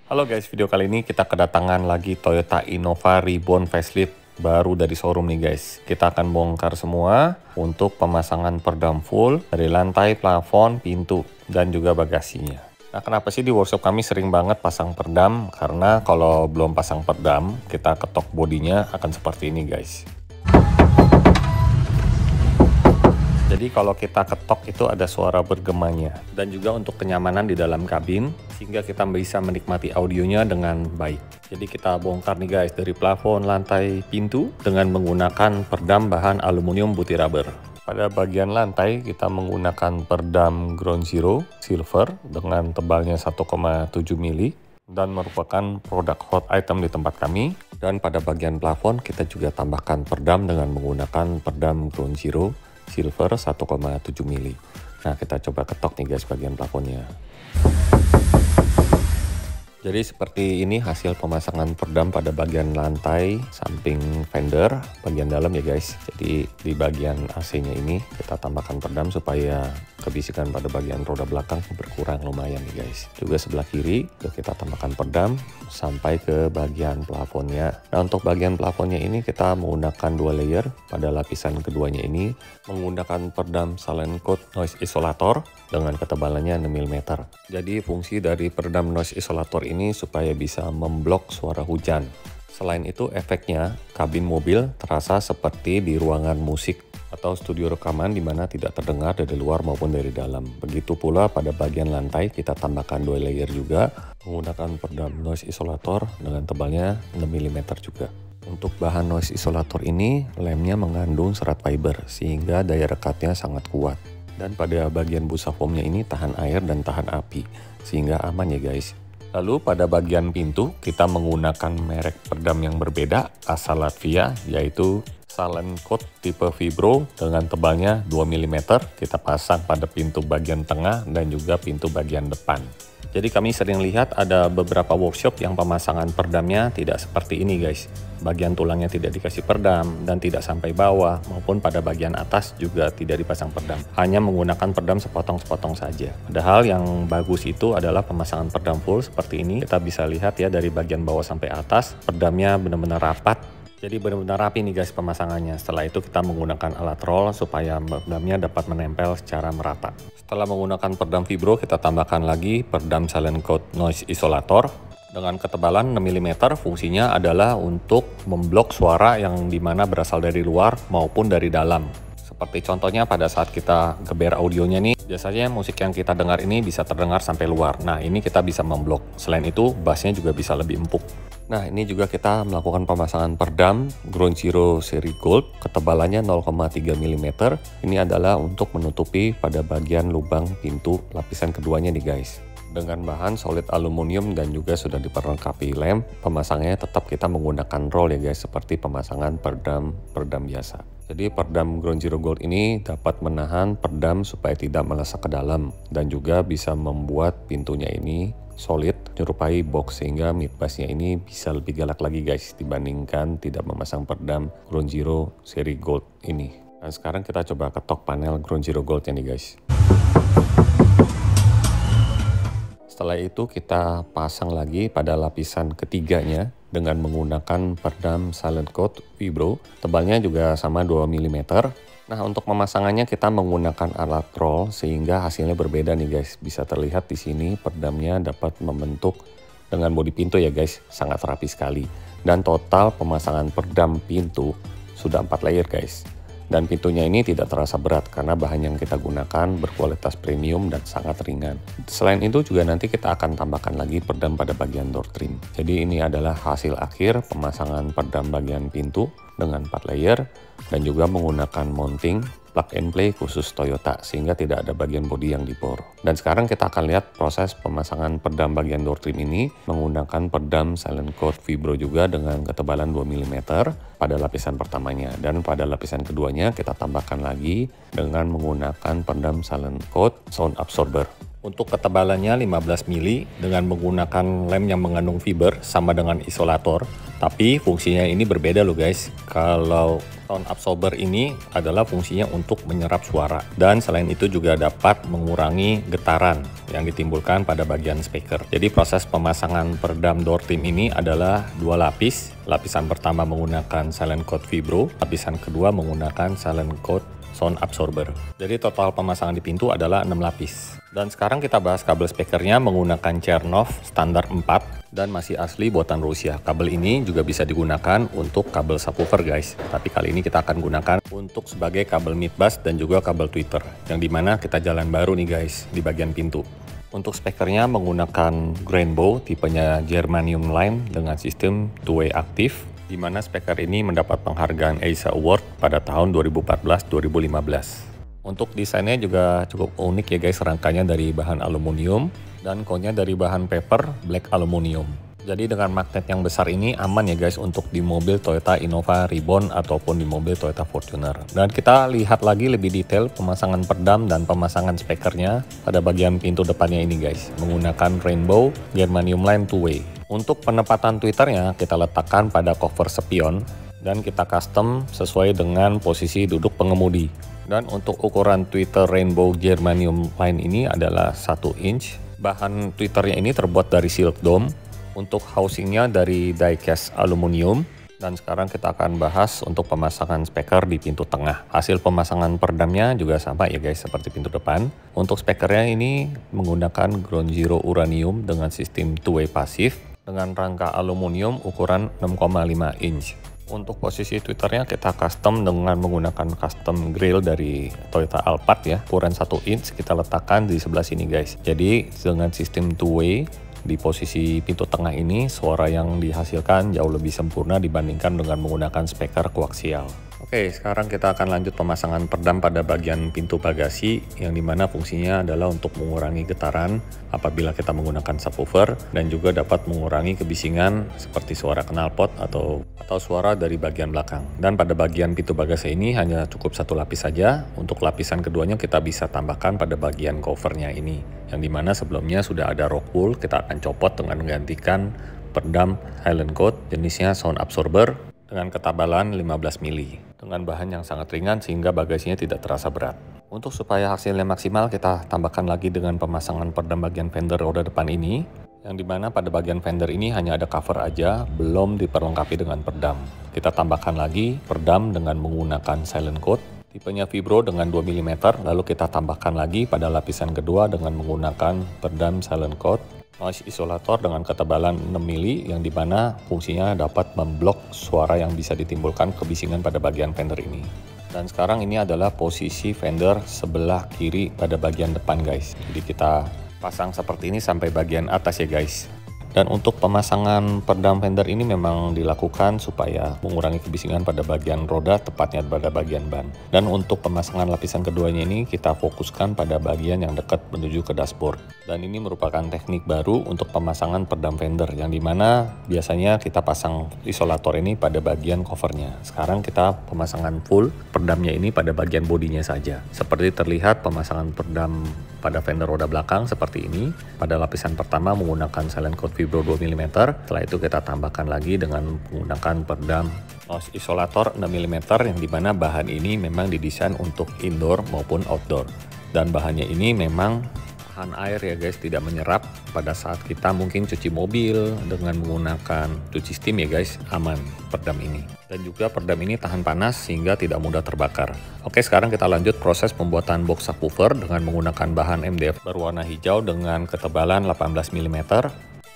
Halo guys, video kali ini kita kedatangan lagi Toyota Innova Reborn Facelift baru dari showroom nih guys. Kita akan bongkar semua untuk pemasangan perdam full dari lantai, plafon, pintu, dan juga bagasinya. Nah, kenapa sih di workshop kami sering banget pasang perdam? Karena kalau belum pasang perdam, kita ketok bodinya akan seperti ini guys. Jadi kalau kita ketok itu ada suara bergemanya, dan juga untuk kenyamanan di dalam kabin sehingga kita bisa menikmati audionya dengan baik. Jadi kita bongkar nih guys dari plafon, lantai, pintu dengan menggunakan perdam bahan aluminium butir rubber. Pada bagian lantai kita menggunakan perdam Ground Zero silver dengan tebalnya 1,7 mili dan merupakan produk hot item di tempat kami. Dan pada bagian plafon kita juga tambahkan perdam dengan menggunakan perdam Ground Zero silver 1,7 mili. Nah, kita coba ketok nih guys bagian plafonnya. Jadi seperti ini hasil pemasangan perdam pada bagian lantai samping fender bagian dalam ya guys. Jadi di bagian AC-nya ini kita tambahkan perdam supaya kebisikan pada bagian roda belakang berkurang lumayan nih guys. Juga sebelah kiri kita tambahkan perdam sampai ke bagian plafonnya. Nah, untuk bagian plafonnya ini kita menggunakan 2 layer. Pada lapisan keduanya ini menggunakan perdam Silent Coat Noise Isolator dengan ketebalannya 6 mm. Jadi fungsi dari perdam noise isolator ini supaya bisa memblok suara hujan. Selain itu efeknya kabin mobil terasa seperti di ruangan musik atau studio rekaman di mana tidak terdengar dari luar maupun dari dalam. Begitu pula pada bagian lantai kita tambahkan 2 layer juga menggunakan perdam noise isolator dengan tebalnya 6 mm juga. Untuk bahan noise isolator ini lemnya mengandung serat fiber sehingga daya rekatnya sangat kuat. Dan pada bagian busa foamnya ini tahan air dan tahan api sehingga aman ya guys. Lalu pada bagian pintu kita menggunakan merek perdam yang berbeda asal Latvia, yaitu Silent Coat tipe Vibro dengan tebalnya 2 mm. Kita pasang pada pintu bagian tengah dan juga pintu bagian depan. Jadi kami sering lihat ada beberapa workshop yang pemasangan perdamnya tidak seperti ini guys. Bagian tulangnya tidak dikasih perdam dan tidak sampai bawah, maupun pada bagian atas juga tidak dipasang perdam. Hanya menggunakan perdam sepotong-sepotong saja. Padahal yang bagus itu adalah pemasangan perdam full seperti ini. Kita bisa lihat ya dari bagian bawah sampai atas, perdamnya benar-benar rapat. Jadi benar-benar rapi nih guys pemasangannya. Setelah itu kita menggunakan alat roll supaya perdamnya dapat menempel secara merata. Setelah menggunakan perdam Vibro, kita tambahkan lagi perdam Silent Coat Noise Isolator dengan ketebalan 6 mm. Fungsinya adalah untuk memblok suara yang dimana berasal dari luar maupun dari dalam. Seperti contohnya pada saat kita geber audionya nih, biasanya musik yang kita dengar ini bisa terdengar sampai luar. Nah, ini kita bisa memblok. Selain itu, bassnya juga bisa lebih empuk. Nah, ini juga kita melakukan pemasangan perdam Ground Zero seri Gold, ketebalannya 0,3 mm. Ini adalah untuk menutupi pada bagian lubang pintu lapisan keduanya nih guys. Dengan bahan solid aluminium dan juga sudah diperlengkapi lem, pemasangannya tetap kita menggunakan roll ya guys, seperti pemasangan perdam biasa. Jadi perdam Ground Zero Gold ini dapat menahan perdam supaya tidak melesak ke dalam dan juga bisa membuat pintunya ini solid menyerupai box sehingga mid bassnya ini bisa lebih galak lagi guys dibandingkan tidak memasang perdam Ground Zero seri Gold ini. Dan sekarang kita coba ketok panel Ground Zero Gold nya nih guys. Setelah itu kita pasang lagi pada lapisan ketiganya dengan menggunakan perdam Silent Coat Vibro. Tebalnya juga sama 2 mm. Nah, untuk pemasangannya kita menggunakan alat roll sehingga hasilnya berbeda nih guys. Bisa terlihat di sini perdamnya dapat membentuk dengan bodi pintu ya guys. Sangat rapi sekali. Dan total pemasangan perdam pintu sudah 4 layer guys. Dan pintunya ini tidak terasa berat karena bahan yang kita gunakan berkualitas premium dan sangat ringan. Selain itu juga nanti kita akan tambahkan lagi perdam pada bagian door trim. Jadi ini adalah hasil akhir pemasangan perdam bagian pintu dengan 4 layer dan juga menggunakan mounting plug and play khusus Toyota sehingga tidak ada bagian bodi yang dibor. Dan sekarang kita akan lihat proses pemasangan perdam bagian door trim ini menggunakan perdam Silent Coat Vibro juga dengan ketebalan 2 mm pada lapisan pertamanya, dan pada lapisan keduanya kita tambahkan lagi dengan menggunakan perdam Silent Coat Sound Absorber. Untuk ketebalannya 15 mili dengan menggunakan lem yang mengandung fiber sama dengan isolator. Tapi fungsinya ini berbeda loh guys. Kalau sound absorber ini adalah fungsinya untuk menyerap suara. Dan selain itu juga dapat mengurangi getaran yang ditimbulkan pada bagian speaker. Jadi proses pemasangan peredam door trim ini adalah 2 lapis. Lapisan pertama menggunakan silent coat vibro. Lapisan kedua menggunakan silent coat sound absorber. Jadi total pemasangan di pintu adalah 6 lapis. Dan sekarang kita bahas kabel speakernya menggunakan Chernoff standar 4 dan masih asli buatan Rusia. Kabel ini juga bisa digunakan untuk kabel subwoofer guys. Tapi kali ini kita akan gunakan untuk sebagai kabel mid bass dan juga kabel tweeter. Yang dimana kita jalan baru nih guys di bagian pintu. Untuk speakernya menggunakan Rainbow tipenya Germanium line dengan sistem two-way aktif, di mana speaker ini mendapat penghargaan ASA Award pada tahun 2014-2015. Untuk desainnya juga cukup unik ya guys, rangkanya dari bahan aluminium dan conenya dari bahan paper black aluminium. Jadi dengan magnet yang besar ini aman ya guys untuk di mobil Toyota Innova Reborn ataupun di mobil Toyota Fortuner. Dan kita lihat lagi lebih detail pemasangan peredam dan pemasangan speakernya pada bagian pintu depannya ini guys, menggunakan Rainbow Germanium line two-way. Untuk penempatan tweeternya kita letakkan pada cover spion dan kita custom sesuai dengan posisi duduk pengemudi. Dan untuk ukuran tweeter Rainbow Germanium line ini adalah 1 inch. Bahan tweeternya ini terbuat dari silk dome. Untuk housingnya dari die-cast aluminium. Dan sekarang kita akan bahas untuk pemasangan speaker di pintu tengah. Hasil pemasangan peredamnya juga sama ya guys seperti pintu depan. Untuk speakernya ini menggunakan ground zero uranium dengan sistem two-way pasif dengan rangka aluminium ukuran 6,5 inch. Untuk posisi tweeternya kita custom dengan menggunakan custom grill dari Toyota Alphard ya, ukuran 1 inch kita letakkan di sebelah sini guys. Jadi dengan sistem two-way di posisi pintu tengah ini suara yang dihasilkan jauh lebih sempurna dibandingkan dengan menggunakan speaker koaksial. Oke, sekarang kita akan lanjut pemasangan peredam pada bagian pintu bagasi yang dimana fungsinya adalah untuk mengurangi getaran apabila kita menggunakan subwoofer dan juga dapat mengurangi kebisingan seperti suara knalpot atau suara dari bagian belakang. Dan pada bagian pintu bagasi ini hanya cukup 1 lapis saja. Untuk lapisan keduanya kita bisa tambahkan pada bagian covernya ini, yang dimana sebelumnya sudah ada rock wool. Kita akan copot dengan menggantikan peredam Highland Coat jenisnya sound absorber dengan ketebalan 15 mili dengan bahan yang sangat ringan sehingga bagasinya tidak terasa berat. Untuk supaya hasilnya maksimal kita tambahkan lagi dengan pemasangan peredam bagian fender roda depan ini, yang dimana pada bagian fender ini hanya ada cover aja, belum diperlengkapi dengan peredam. Kita tambahkan lagi peredam dengan menggunakan silent coat tipenya vibro dengan 2 mm, lalu kita tambahkan lagi pada lapisan kedua dengan menggunakan peredam silent coat noise isolator dengan ketebalan 6 mili yang dimana fungsinya dapat memblok suara yang bisa ditimbulkan kebisingan pada bagian fender ini. Dan sekarang ini adalah posisi fender sebelah kiri pada bagian depan guys. Jadi kita pasang seperti ini sampai bagian atas ya guys. Dan untuk pemasangan peredam fender ini memang dilakukan supaya mengurangi kebisingan pada bagian roda, tepatnya pada bagian ban. Dan untuk pemasangan lapisan keduanya ini kita fokuskan pada bagian yang dekat menuju ke dashboard. Dan ini merupakan teknik baru untuk pemasangan peredam fender, yang dimana biasanya kita pasang isolator ini pada bagian covernya. Sekarang kita pemasangan full peredamnya ini pada bagian bodinya saja. Seperti terlihat pemasangan peredam pada fender roda belakang seperti ini. Pada lapisan pertama menggunakan silent coat vibro 2 mm. Setelah itu kita tambahkan lagi dengan menggunakan peredam noise isolator 6 mm yang dimana bahan ini memang didesain untuk indoor maupun outdoor. Dan bahannya ini memang tahan air ya guys, tidak menyerap pada saat kita mungkin cuci mobil dengan menggunakan cuci steam ya guys, aman peredam ini. Dan juga peredam ini tahan panas sehingga tidak mudah terbakar. Oke, sekarang kita lanjut proses pembuatan box subwoofer dengan menggunakan bahan MDF berwarna hijau dengan ketebalan 18 mm.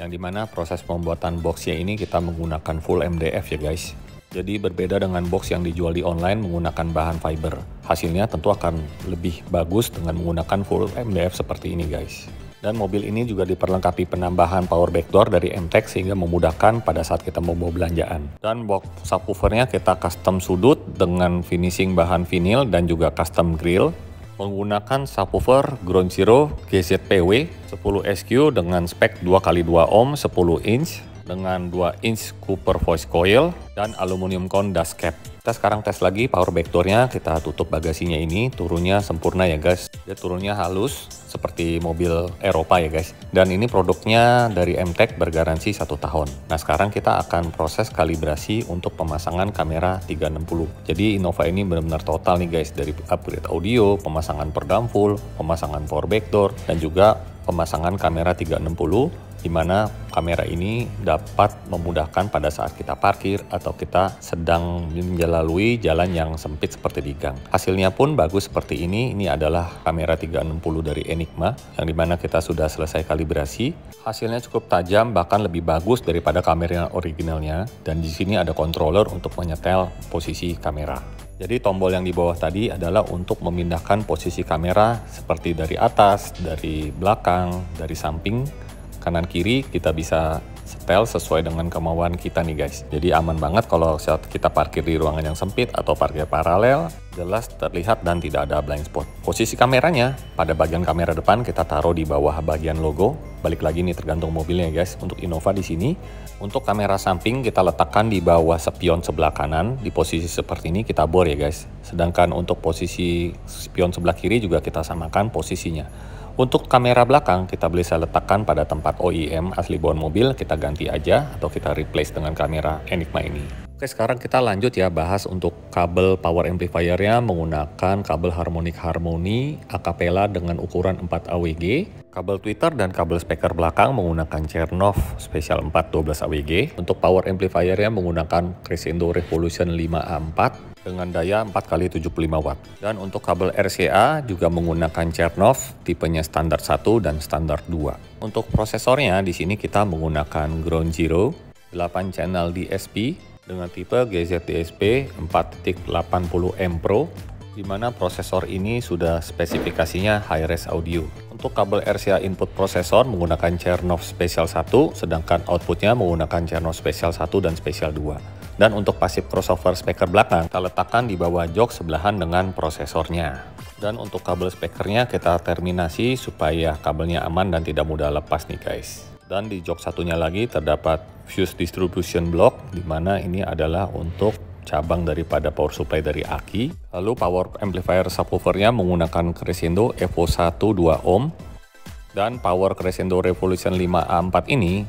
Yang dimana proses pembuatan boxnya ini kita menggunakan full MDF ya guys. Jadi berbeda dengan box yang dijual di online menggunakan bahan fiber. Hasilnya tentu akan lebih bagus dengan menggunakan full MDF seperti ini guys. Dan mobil ini juga diperlengkapi penambahan power backdoor dari MTEK sehingga memudahkan pada saat kita mau bawa belanjaan. Dan box subwoofernya kita custom sudut dengan finishing bahan vinil dan juga custom grill. Menggunakan subwoofer Ground Zero GZPW 10 SQ dengan spek 2x2 ohm 10 inch dengan 2 inch Cooper voice coil dan aluminium cone dust cap. Kita sekarang tes lagi power back door-nya, kita tutup bagasinya ini, turunnya sempurna ya guys. Dia turunnya halus seperti mobil Eropa ya guys. Dan ini produknya dari MTech bergaransi 1 tahun. Nah sekarang kita akan proses kalibrasi untuk pemasangan kamera 360. Jadi Innova ini benar-benar total nih guys, dari upgrade audio, pemasangan peredam full, pemasangan power back door, dan juga pemasangan kamera 360, di mana kamera ini dapat memudahkan pada saat kita parkir atau kita sedang melalui jalan yang sempit seperti di gang. Hasilnya pun bagus seperti ini. Ini adalah kamera 360 dari Enigma yang dimana kita sudah selesai kalibrasi. Hasilnya cukup tajam, bahkan lebih bagus daripada kamera originalnya. Dan di sini ada controller untuk menyetel posisi kamera. Jadi tombol yang di bawah tadi adalah untuk memindahkan posisi kamera seperti dari atas, dari belakang, dari samping, kanan kiri kita bisa setel sesuai dengan kemauan kita nih guys. Jadi aman banget kalau saat kita parkir di ruangan yang sempit atau parkir paralel, jelas terlihat dan tidak ada blind spot. Posisi kameranya pada bagian kamera depan kita taruh di bawah bagian logo. Balik lagi nih tergantung mobilnya guys. Untuk Innova di sini, untuk kamera samping kita letakkan di bawah spion sebelah kanan di posisi seperti ini kita bor ya guys. Sedangkan untuk posisi spion sebelah kiri juga kita samakan posisinya. Untuk kamera belakang kita bisa letakkan pada tempat OEM asli bawaan mobil, kita ganti aja atau kita replace dengan kamera Enigma ini. Oke, sekarang kita lanjut ya bahas untuk kabel power amplifier-nya menggunakan kabel harmonik harmoni acapella dengan ukuran 4 AWG. Kabel tweeter dan kabel speaker belakang menggunakan Chernoff Special 4 12 AWG. Untuk power amplifier-nya menggunakan Crescendo Revolution 5A4 dengan daya 4x75 watt. Dan untuk kabel RCA juga menggunakan Chernoff tipenya standar 1 dan standar 2. Untuk prosesornya di sini kita menggunakan Ground Zero 8 channel DSP dengan tipe GZDSP 4.80M Pro, di mana prosesor ini sudah spesifikasinya high-res audio. Untuk kabel RCA input prosesor menggunakan Chernoff Special 1, sedangkan outputnya menggunakan Chernoff Special 1 dan Special 2. Dan untuk passive crossover speaker belakang kita letakkan di bawah jok sebelahan dengan prosesornya. Dan untuk kabel speakernya kita terminasi supaya kabelnya aman dan tidak mudah lepas nih guys. Dan di jok satunya lagi terdapat fuse distribution block, di mana ini adalah untuk cabang daripada power supply dari aki. Lalu power amplifier subwoofernya menggunakan Crescendo Evo 1 2 ohm. Dan power Crescendo Revolution 5A4 ini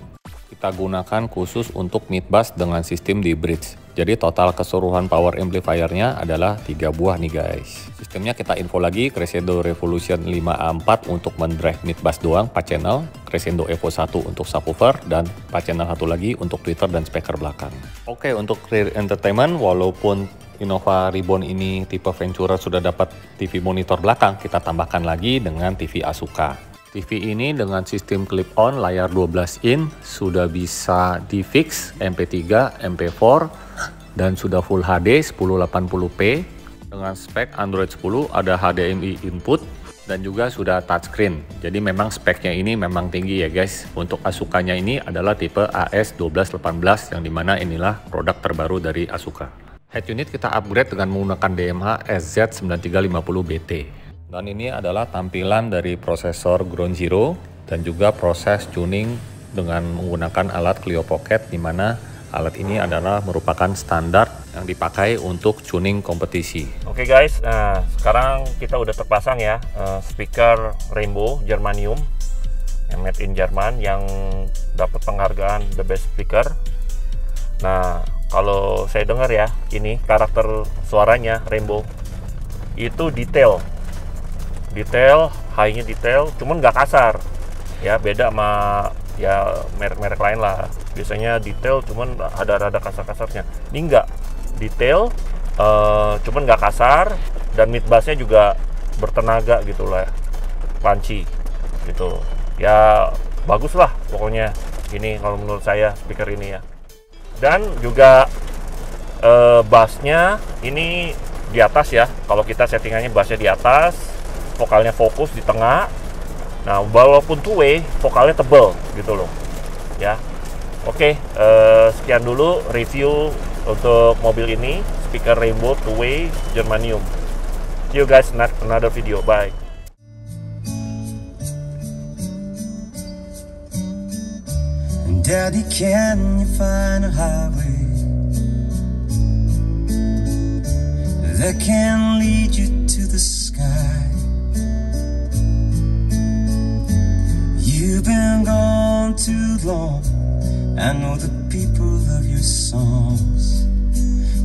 kita gunakan khusus untuk mid bass dengan sistem di bridge. Jadi total keseluruhan power amplifier-nya adalah 3 buah nih guys. Sistemnya kita info lagi, Crescendo Revolution 5A4 untuk mendrive mid bass doang 4 channel, Crescendo Evo 1 untuk subwoofer, dan 4 channel satu lagi untuk tweeter dan speaker belakang. Oke, untuk rear entertainment, walaupun Innova Reborn ini tipe Ventura sudah dapat TV monitor belakang, kita tambahkan lagi dengan TV Asuka. TV ini dengan sistem clip-on layar 12 in sudah bisa di-fix MP3, MP4 dan sudah Full HD 1080p dengan spek Android 10, ada HDMI input dan juga sudah touchscreen. Jadi memang speknya ini memang tinggi ya guys. Untuk Asukanya ini adalah tipe AS1218 yang dimana inilah produk terbaru dari Asuka. Head unit kita upgrade dengan menggunakan DMH SZ9350BT. Dan ini adalah tampilan dari prosesor Ground Zero dan juga proses tuning dengan menggunakan alat Clio Pocket, di mana alat ini adalah merupakan standar yang dipakai untuk tuning kompetisi. Oke guys, nah sekarang kita udah terpasang ya speaker Rainbow Germanium yang made in Jerman yang dapat penghargaan the best speaker. Nah kalau saya dengar ya, ini karakter suaranya Rainbow itu detail, high-nya detail, cuman nggak kasar ya, beda sama ya merek-merek lain lah. Biasanya detail cuman ada rada kasar-kasarnya, ini nggak detail, cuman nggak kasar, dan mid bassnya juga bertenaga gitu lah, punchy gitu ya, bagus lah pokoknya ini kalau menurut saya speaker ini ya. Dan juga bassnya ini di atas ya, kalau kita settingannya bassnya di atas, vokalnya fokus di tengah. Nah walaupun two-way, vokalnya tebel gitu loh ya. Oke, sekian dulu review untuk mobil ini, speaker Rainbow two-way Germanium. See you guys next another video, bye. And Daddy, can you find a highway that can lead you to the sky? You've been gone too long. I know the people love your songs,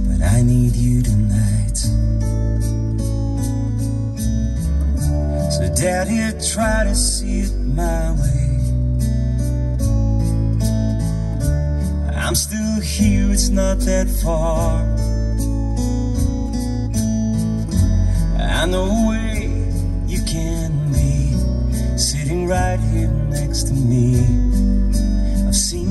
but I need you tonight. So Daddy, try to see it my way. I'm still here, it's not that far. I know where you can be, sitting right here next to me. I've seen